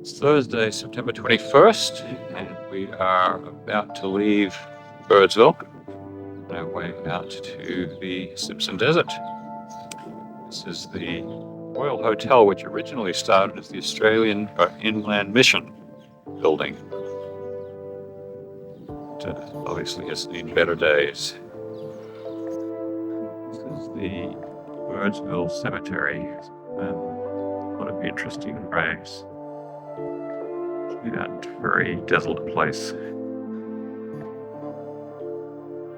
It's Thursday, September 21st, and we are about to leave Birdsville on our way out to the Simpson Desert. This is the Royal Hotel, which originally started as the Australian Inland Mission building. It obviously has seen better days. This is the Birdsville Cemetery. A lot of interesting graves. That very desolate place.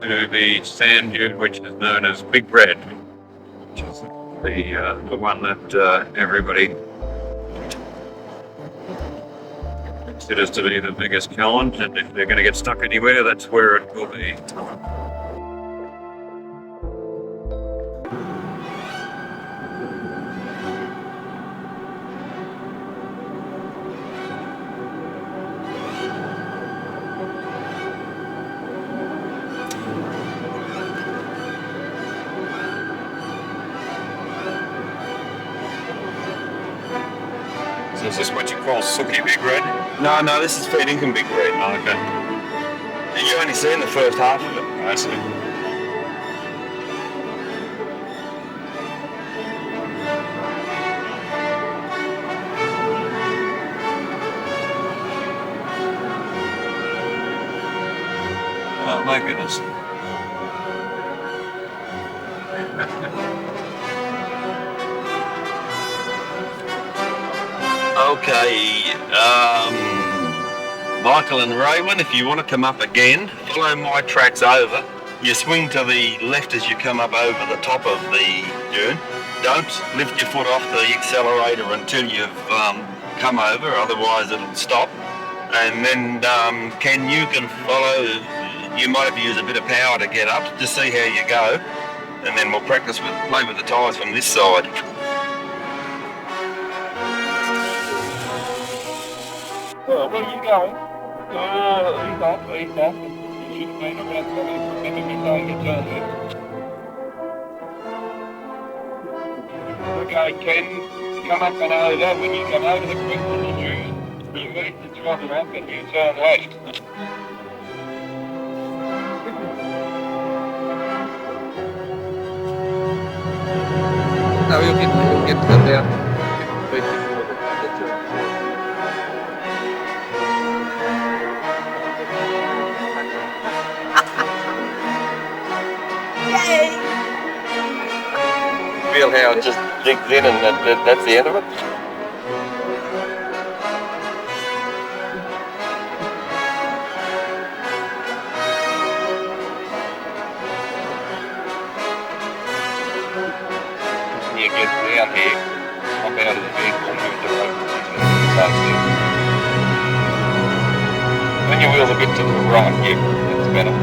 To the sand dune, which is known as Big Red, which is the one that everybody considers to be the biggest challenge, and if they're going to get stuck anywhere, that's where it will be. So is this what you call sooky Big Red? No, this is fair income Big Red. Oh, okay. And you only seen the first half of it. I see. Oh my goodness. Okay, Michael and Raewin, if you want to come up again, follow my tracks over. You swing to the left as you come up over the top of the dune. Don't lift your foot off the accelerator until you've come over, otherwise it'll stop. And then Ken, you can follow. You might have to use a bit of power to get up to see how you go. And then we'll play with the tyres from this side. Where are you going? East off. You should have been around 70% of your time you turn left. Okay, Ken, come up and over. When you come over the Queensland dune, you leave the throttle up and you turn left. No, you'll get to them down. Feel how it just digs in and that's the end of it? You get down here, hop out of the vehicle, move the road, when you wheel a bit to the right, yeah, it's better.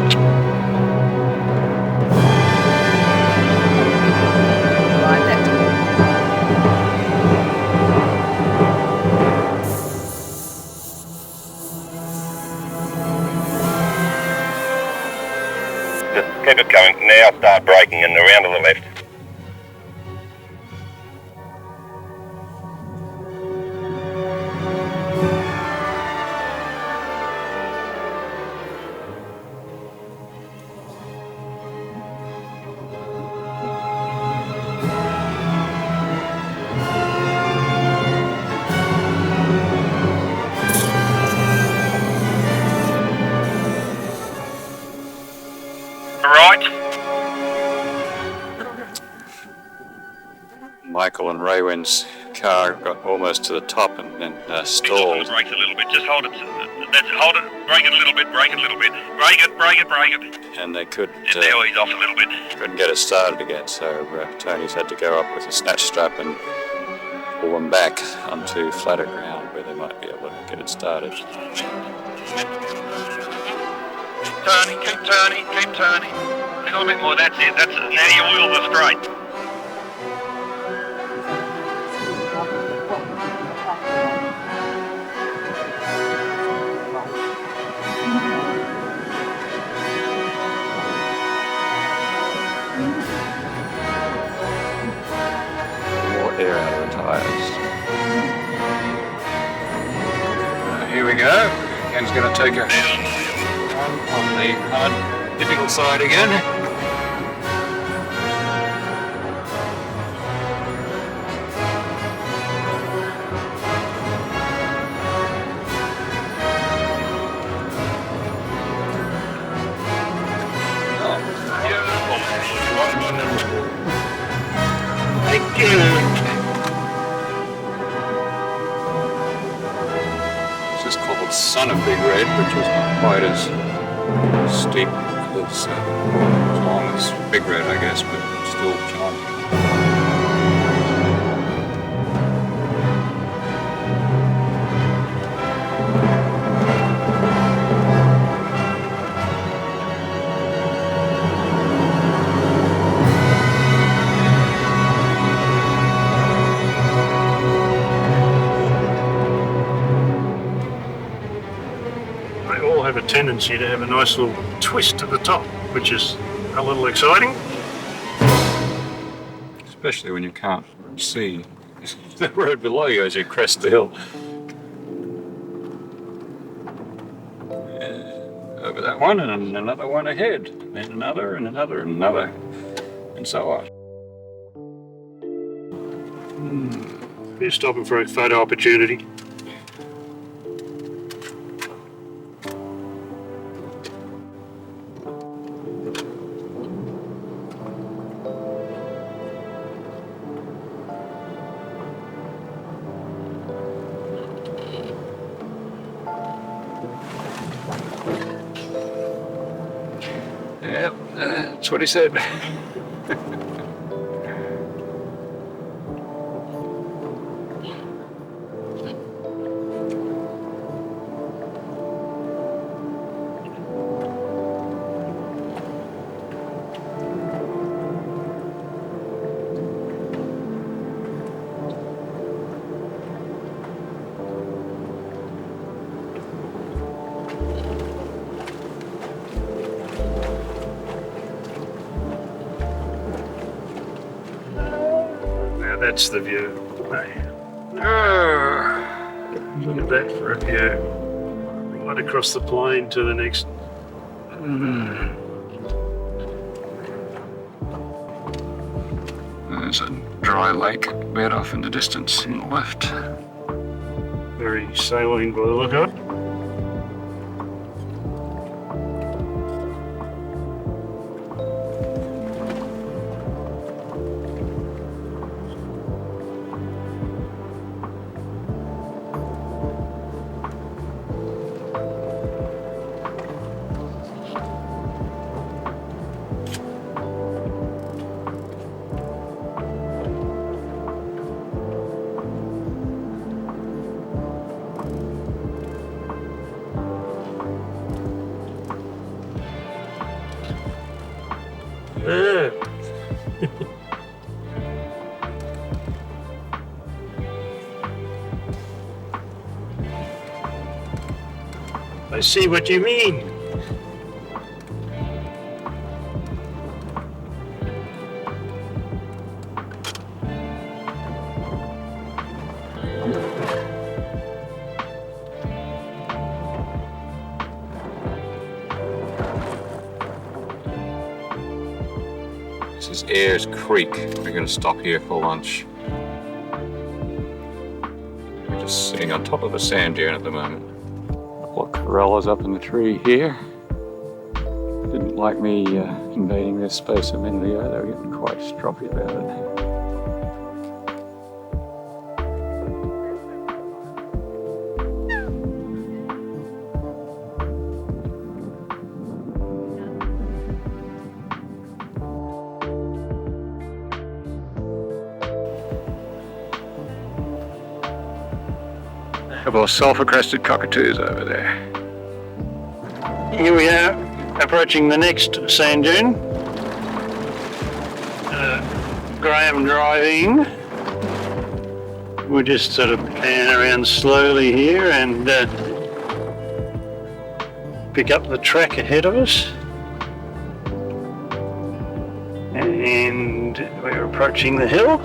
Just keep it going. Now start braking and around to the left. Michael and Raewin's car got almost to the top and then stalled. Brake a little bit. Just hold it. Hold it. Brake it a little bit. Brake it a little bit. Brake it. And they could Now he's off a little bit. couldn't get it started again, so Tony's had to go up with a snatch strap and pull them back onto flatter ground where they might be able to get it started. Keep turning. A little bit more. That's it. Now your wheels are straight. More air out of the tires. take a run on the hard, difficult side again. Thank you. This is called Son of Big Red, which was not quite as steep as long as Big Red, I guess, but still challenging. They all have a tendency to have a nice little twist at the top, which is a little exciting. Especially when you can't see the road below you as you crest the hill. Over that one, and another one ahead, then another, and another, and another, and so on. We're stopping for a photo opportunity. Yep, that's what he said. That's the view. Hey, look at that for a view. Right across the plain to the next. There's a dry lake bed off in the distance on the left. Very saline by the look of it. Yeah. I see what you mean. This is Ayers Creek. We're going to stop here for lunch. We're just sitting on top of a sand dune at the moment. A couple of corellas up in the tree here. Didn't like me invading their space a minute ago. They were getting quite stroppy about it. A couple of sulfur-crested cockatoos over there. Here we are, approaching the next sand dune. Graeme driving. We'll just sort of pan around slowly here and pick up the track ahead of us. And we're approaching the hill.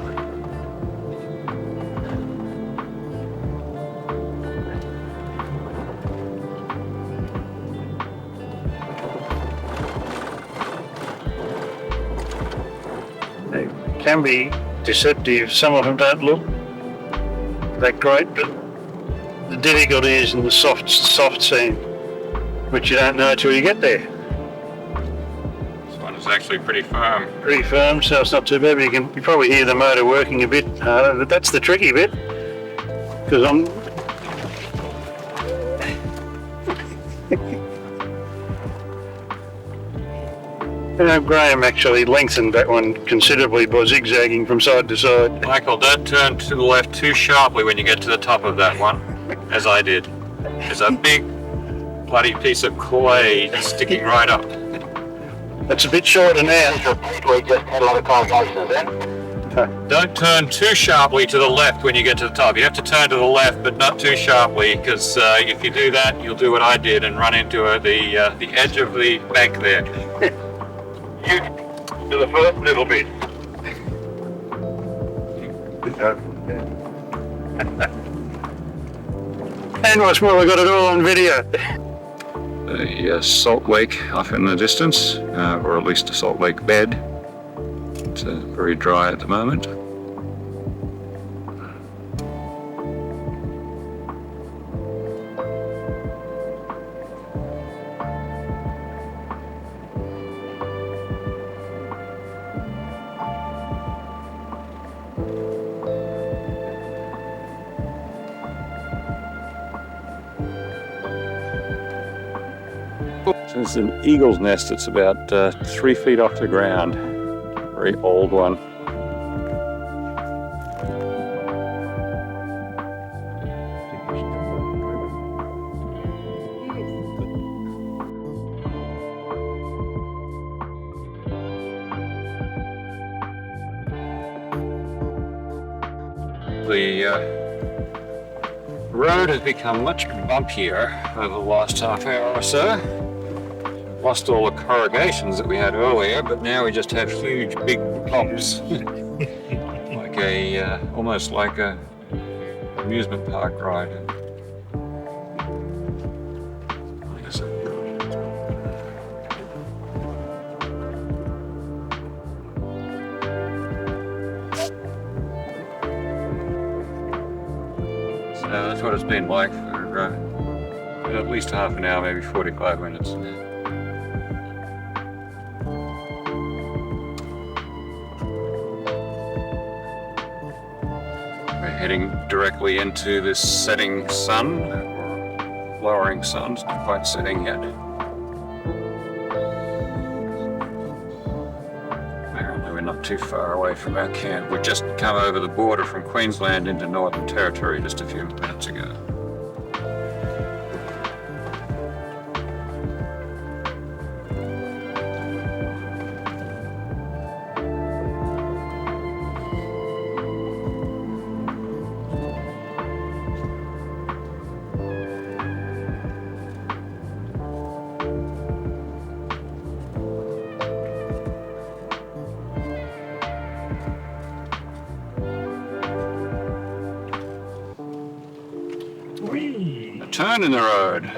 They can be deceptive. Some of them don't look that great, but the difficulty is in the soft sand, which you don't know till you get there. This one is actually pretty firm. Pretty firm, so it's not too bad. But you probably hear the motor working a bit harder, but that's the tricky bit, because I'm. Graeme actually lengthened that one considerably by zigzagging from side to side. Michael, don't turn to the left too sharply when you get to the top of that one, as I did. There's a big bloody piece of clay sticking right up. That's a bit shorter now. We just had a lot of conversations then. Don't turn too sharply to the left when you get to the top. You have to turn to the left, but not too sharply, because if you do that, you'll do what I did and run into the edge of the bank there. You do the first little bit. And what's more, we got it all on video. The salt lake off in the distance, or at least a salt lake bed. It's very dry at the moment. So it's an eagle's nest. It's about 3 feet off the ground. Very old one. The road has become much bumpier over the last half hour or so. Lost all the corrugations that we had earlier, but now we just have huge big bumps. Like almost like a amusement park ride. So that's what it's been like for at least half an hour, maybe 45 minutes. Heading directly into this setting sun, or lowering sun. It's not quite setting yet. Apparently we're not too far away from our camp. We've just come over the border from Queensland into Northern Territory just a few minutes ago. A turn in the road.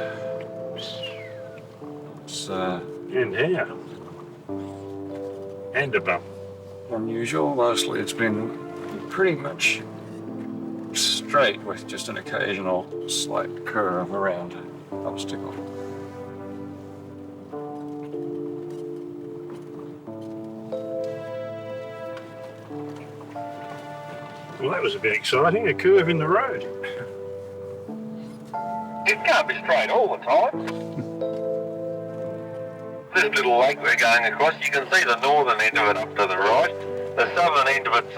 It's And here. And a bump. unusual. Mostly it's been pretty much straight with just an occasional slight curve around an obstacle. Well, that was a bit exciting, a curve in the road. It can't be straight all the time. This little lake we're going across, you can see the northern end of it up to the right. The southern end of it's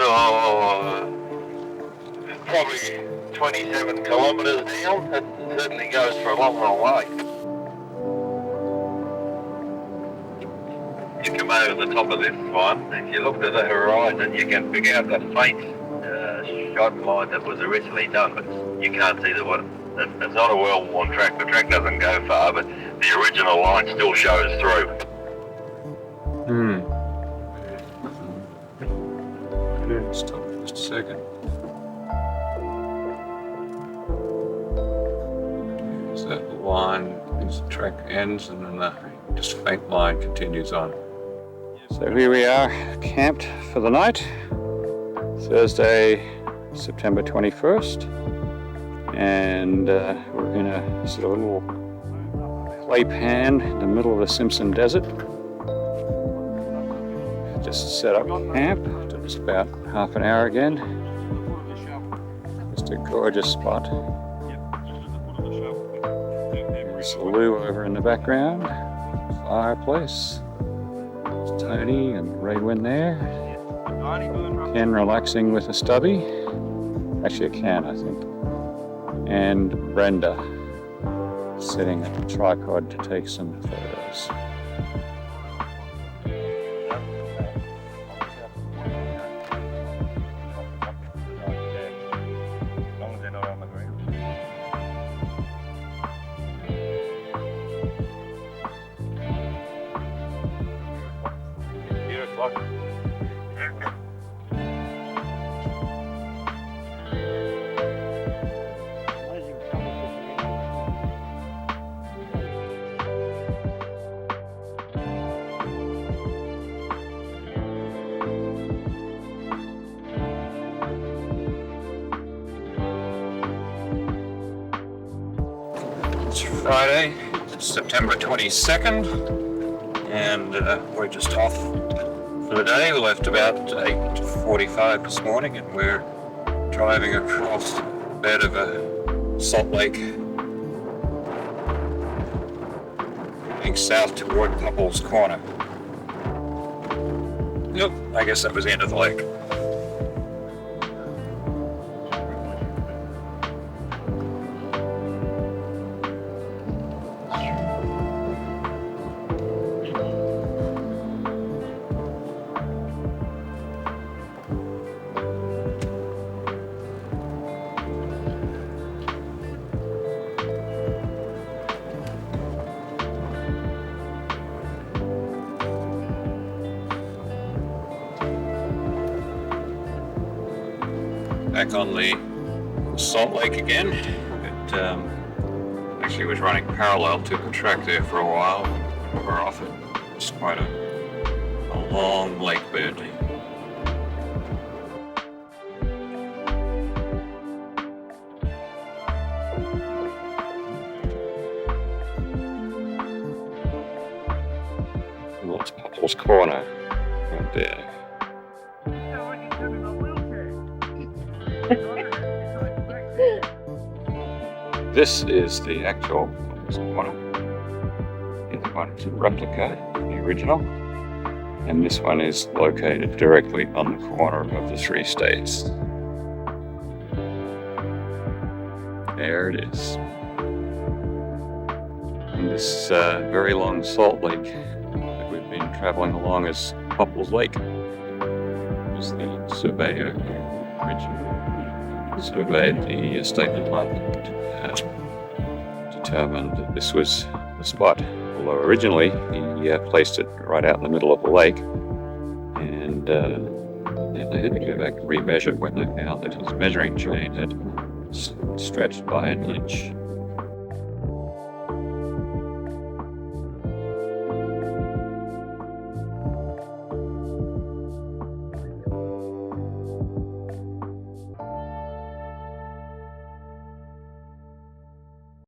probably 27 kilometres down. It certainly goes for a long, long way. You come over the top of this one, if you look to the horizon, you can pick out the faint shot line that was originally done, but you can't see the one. It's not a well-worn track. The track doesn't go far, but the original line still shows through. Stop for just a second. There's that line, the track ends, and then the just faint line continues on. So here we are, camped for the night, Thursday, September 21st, and we're in a sort of a little clay pan in the middle of the Simpson Desert. Just set up camp, took us about half an hour again. Just a gorgeous spot. There's a loo over in the background, fireplace. There's Tony and Raewin there. Ken relaxing with a stubby. Actually a can, I think. And Brenda sitting at the tripod to take some photos. It's Friday, September 22nd, and we're just off for the day. We left about 8:45 this morning, and we're driving across the bed of a salt lake, heading south toward Couples Corner. Yep, I guess that was the end of the lake. Back on the Salt Lake again. It actually was running parallel to the track there for a while. We were off it. It's quite a long lake bed. And that's Couples Corner right there. This is the actual one. It's one to replica the original, and this one is located directly on the corner of the three states. There it is. And this very long salt lake that we've been traveling along is Couples Lake. Is the surveyor originally surveyed the estate department, determined that this was the spot. Although originally he placed it right out in the middle of the lake, and then they had to go back and remeasure when they found that his measuring chain had stretched by an inch.